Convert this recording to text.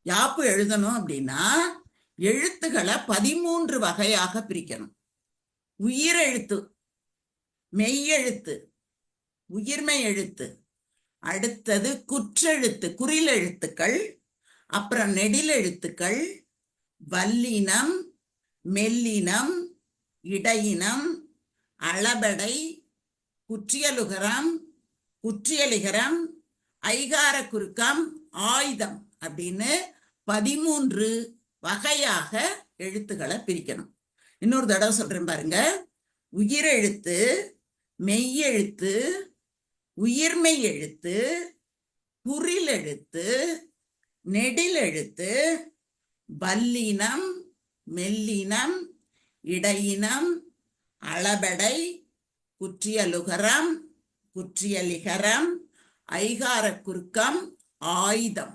யாப்பு எழுதணும் அப்படின்னா எழுத்துக்களை 13 வகையாக பிரிக்கணும். உயிரெழுத்து, மெய்யெழுத்து, உயிர்மை எழுத்து, அடுத்தது குற்றெழுத்து, குறில் எழுத்துக்கள், அப்புறம் நெடில் எழுத்துக்கள், வல்லினம், மெல்லினம், இடையினம், அளபடை, குற்றியலுகரம், குற்றியலிகரம், ஐகார குறுக்கம், ஆயுதம் அப்படின்னு 13 வகையாக எழுத்துக்களை பிரிக்கணும். இன்னொரு தடவை சொல்றேன் பாருங்க. உயிரெழுத்து, மெய்யெழுத்து, உயிர்மை எழுத்து, குறில் எழுத்து, நெடில் எழுத்து, வல்லினம், மெல்லினம், இடையினம், அளபடை, குற்றியலுகரம், குற்றியலிகரம், ஐகார குறுக்கம், ஆயுதம்